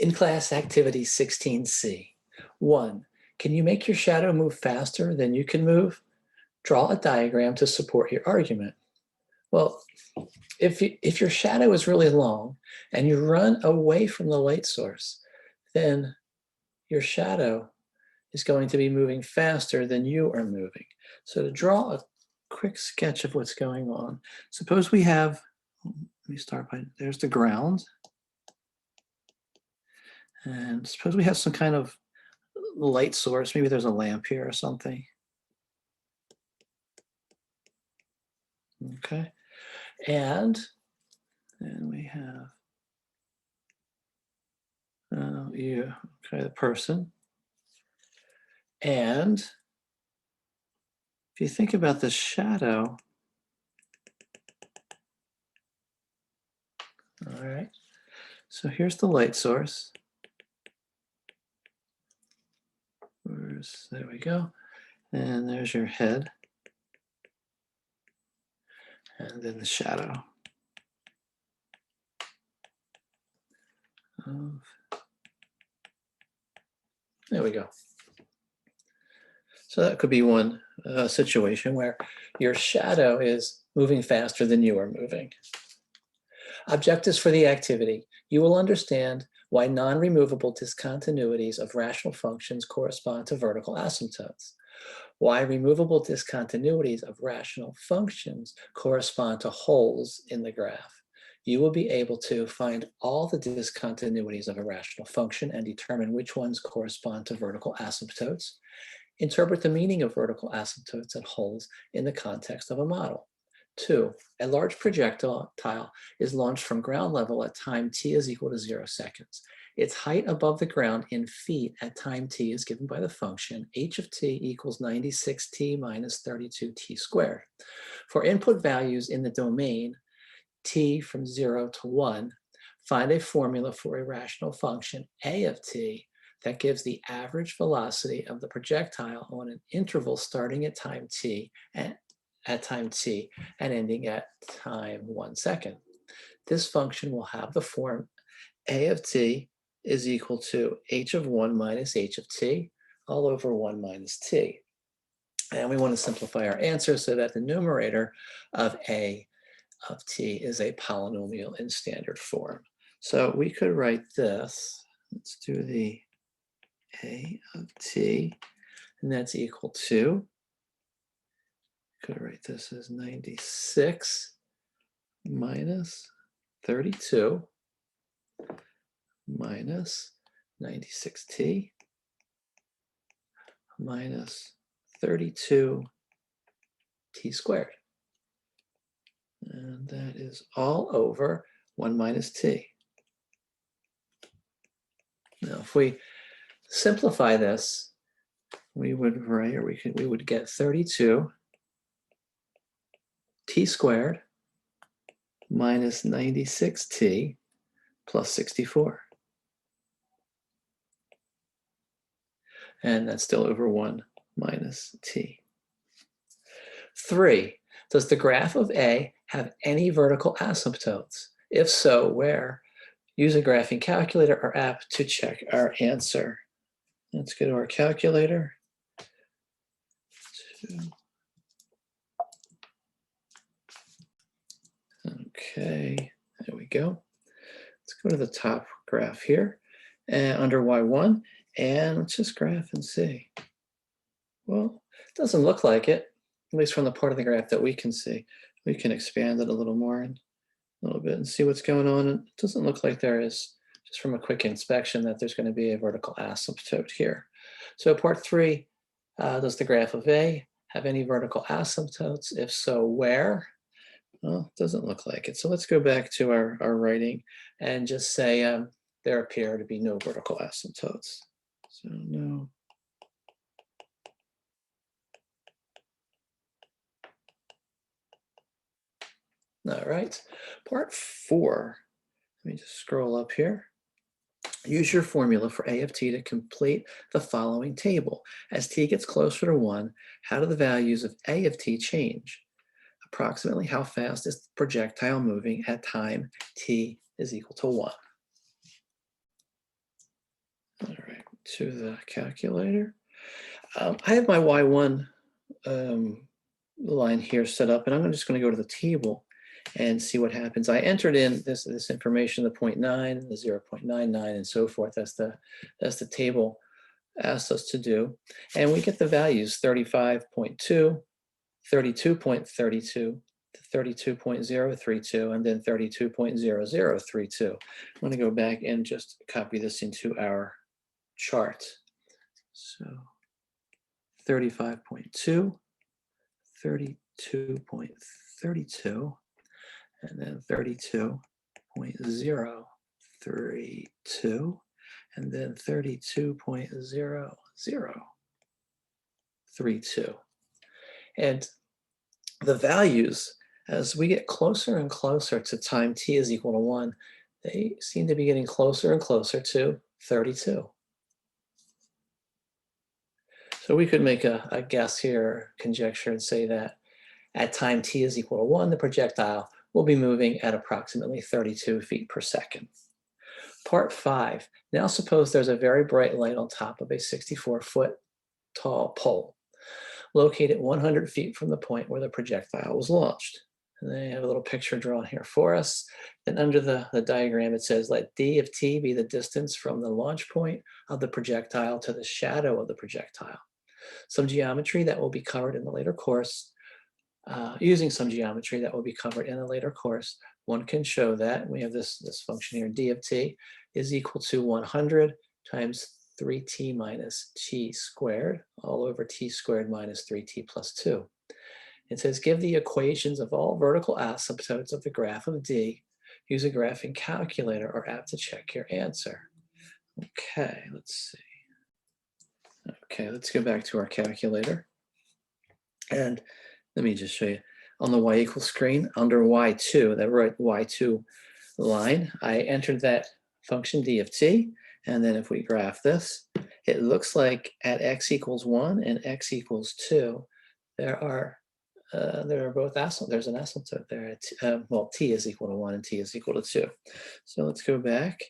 In class activity 16C, 1. Can you make your shadow move faster than you can move? Draw a diagram to support your argument. Well, if your shadow is really long and you run away from the light source, then your shadow is going to be moving faster than you are moving. So to draw a quick sketch of what's going on, suppose we have, let me start by, there's the ground. And suppose we have some kind of light source. Maybe there's a lamp here or something. Okay. And then we have you, okay, the person. And if you think about the shadow, all right, so here's the light source. There we go. And there's your head. And then the shadow. There we go. So that could be one situation where your shadow is moving faster than you are moving. Objectives for the activity. You will understand why non-removable discontinuities of rational functions correspond to vertical asymptotes. Why removable discontinuities of rational functions correspond to holes in the graph. You will be able to find all the discontinuities of a rational function and determine which ones correspond to vertical asymptotes. Interpret the meaning of vertical asymptotes and holes in the context of a model. 2. A large projectile is launched from ground level at time t is equal to 0 seconds. Its height above the ground in feet at time t is given by the function h of t equals 96t minus 32t squared. For input values in the domain t from 0 to 1, find a formula for a rational function a of t that gives the average velocity of the projectile on an interval starting at time t and ending at time 1 second. This function will have the form a of t is equal to h of 1 minus h of t all over 1 minus t. And we want to simplify our answer so that the numerator of a of t is a polynomial in standard form. So we could write this, let's do the a of t, and that's equal to, could write this as 96 minus 32 minus 96t minus 32t squared. And that is all over 1 minus t. Now, if we simplify this, we would write, or we would get 32 t squared minus 96t plus 64. And that's still over 1 minus t. 3. Does the graph of A have any vertical asymptotes? If so, where? Use a graphing calculator or app to check our answer. Let's go to our calculator. Okay, there we go. Let's go to the top graph here and under Y1, and let's just graph and see. Well, it doesn't look like it, at least from the part of the graph that we can see. We can expand it a little more and a little bit and see what's going on. It doesn't look like there is, just from a quick inspection, that there's going to be a vertical asymptote here. So part 3, does the graph of A have any vertical asymptotes? If so, where? Well, it doesn't look like it. So let's go back to our writing and just say there appear to be no vertical asymptotes. So no. All right, part 4. Let me just scroll up here. Use your formula for A of t to complete the following table. As t gets closer to 1, how do the values of A of t change? Approximately how fast is the projectile moving at time t is equal to 1? All right, to the calculator. I have my Y1 line here set up, and I'm just going to go to the table and see what happens. I entered in this information, the 0.9, the 0.99, and so forth. That's the table asked us to do. And we get the values 35.2, 32.32, 32.032, and then 32.0032. I'm going to go back and just copy this into our chart. So 35.2, 32.32, and then 32.032, and then 32.0032. And the values, as we get closer and closer to time t is equal to 1, they seem to be getting closer and closer to 32. So we could make a guess here, conjecture, and say that at time t is equal to 1, the projectile will be moving at approximately 32 feet per second. Part 5. Now suppose there's a very bright light on top of a 64-foot tall pole, located 100 feet from the point where the projectile was launched. And they have a little picture drawn here for us. And under the diagram, it says, let d of t be the distance from the launch point of the projectile to the shadow of the projectile. Some geometry that will be covered in the later course. Using some geometry that will be covered in a later course, one can show that we have this function here, d of t is equal to 100 times 3t minus t squared, all over t squared minus 3t plus 2. It says, give the equations of all vertical asymptotes of the graph of d. Use a graphing calculator or app to check your answer. Okay, let's see. Okay, let's go back to our calculator. And let me just show you. On the y equals screen, under y2, that right y2 line, I entered that function d of t. And then if we graph this, it looks like at x equals 1 and x equals 2, there are both asymptotes. There's an asymptote there. Well, t is equal to 1 and t is equal to 2. So let's go back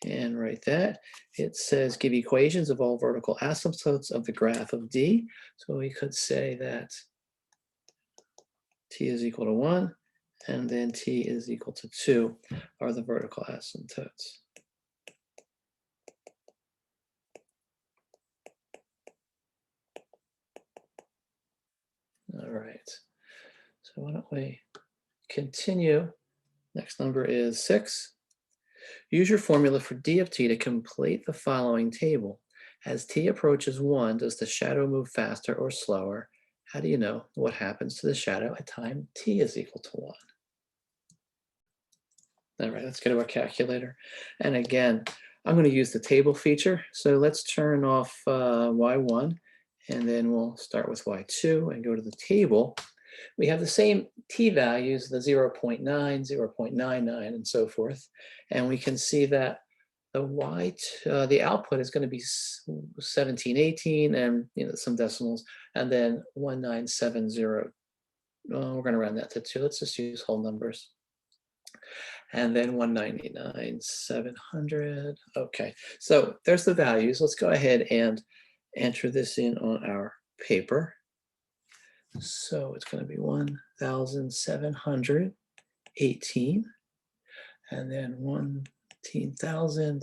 and write that. It says give equations of all vertical asymptotes of the graph of d. So we could say that t is equal to 1 and then t is equal to 2 are the vertical asymptotes. All right, so why don't we continue? Next number is 6. Use your formula for d of t to complete the following table. As t approaches 1, does the shadow move faster or slower? How do you know what happens to the shadow at time t is equal to 1? All right, let's go to our calculator. And again, I'm going to use the table feature. So let's turn off y1, and then we'll start with y2 and go to the table. We have the same t values, the 0.9, 0.99, and so forth. And we can see that the output is going to be 1718 and some decimals, and then 1970. We're going to round that to 2. Let's just use whole numbers. And then 199, 700. Okay, so there's the values. Let's go ahead and enter this in on our paper. So it's going to be 1,718, and then 19,702,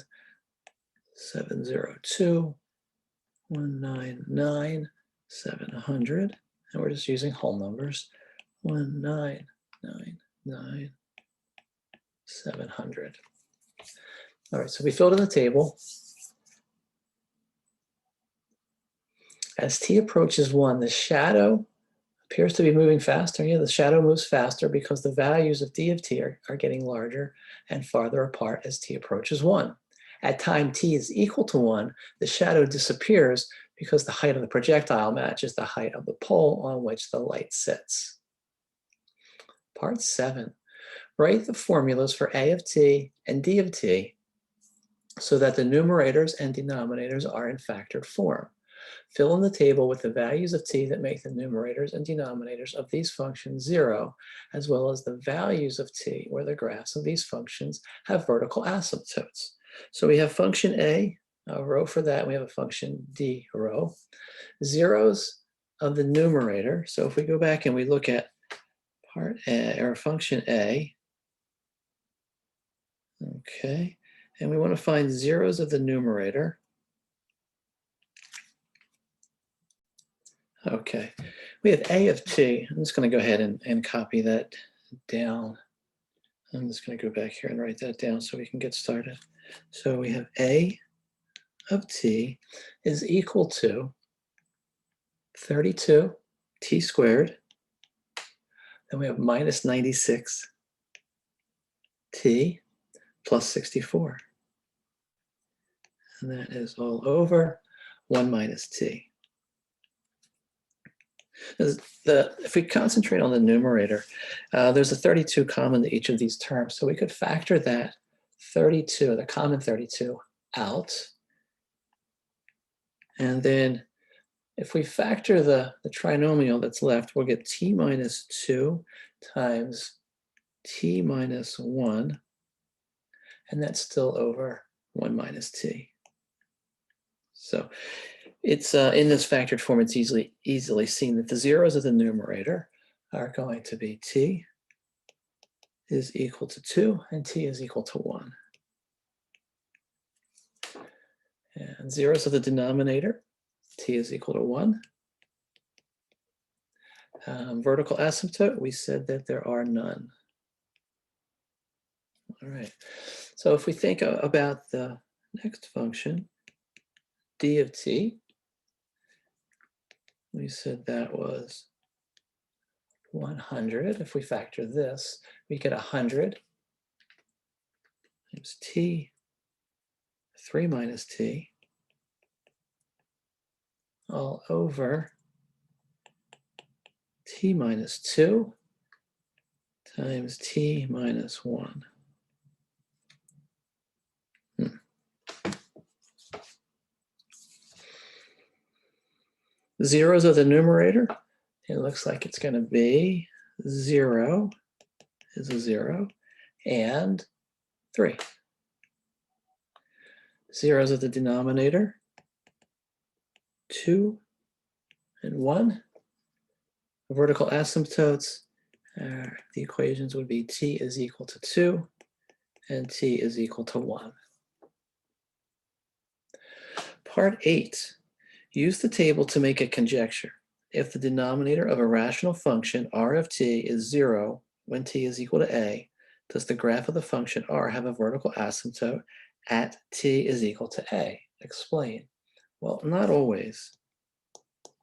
199,700, and we're just using whole numbers. 1,999,700. All right, so we filled in the table. As t approaches 1, the shadow appears to be moving faster. Yeah, the shadow moves faster because the values of d of t are getting larger and farther apart as t approaches 1. At time t is equal to 1, the shadow disappears because the height of the projectile matches the height of the pole on which the light sits. Part 7. Write the formulas for a of t and d of t so that the numerators and denominators are in factored form. Fill in the table with the values of t that make the numerators and denominators of these functions 0, as well as the values of t where the graphs of these functions have vertical asymptotes. So we have function a a rho for that. We have a function d rho. Zeros of the numerator. So if we go back and we look at part A, or function A, okay, and we want to find zeros of the numerator. Okay, we have a of t. I'm just going to go ahead and copy that down. I'm just going to go back here and write that down so we can get started. So we have a of t is equal to 32 t squared. Then we have minus 96 t plus 64. And that is all over 1 minus t. If we concentrate on the numerator, there's a 32 common to each of these terms. So we could factor that 32, the common 32, out. And then if we factor the trinomial that's left, we'll get t minus 2 times t minus 1. And that's still over 1 minus t. So it's in this factored form, it's easily seen that the zeros of the numerator are going to be t is equal to 2 and t is equal to 1. And zeros of the denominator, t is equal to 1. Vertical asymptote, we said that there are none. All right, so if we think about the next function, d of t, we said that was 100. If we factor this, we get 100 times t, 3 minus t, all over t minus 2 times t minus 1. Zeros of the numerator, it looks like it's going to be 0 is a 0 and 3. Zeros of the denominator, 2 and 1. Vertical asymptotes, the equations would be t is equal to 2 and t is equal to 1. Part 8. Use the table to make a conjecture. If the denominator of a rational function r of t is 0 when t is equal to a, does the graph of the function r have a vertical asymptote at t is equal to a? Explain. Well, not always.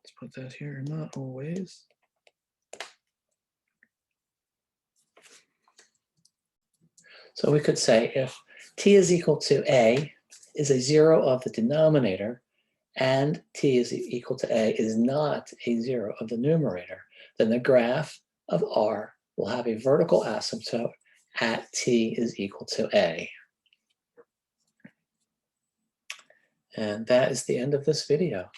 Let's put that here, not always. So we could say if t is equal to a is a 0 of the denominator, and t is equal to a is not a 0 of the numerator, then the graph of r will have a vertical asymptote at t is equal to a. And that is the end of this video.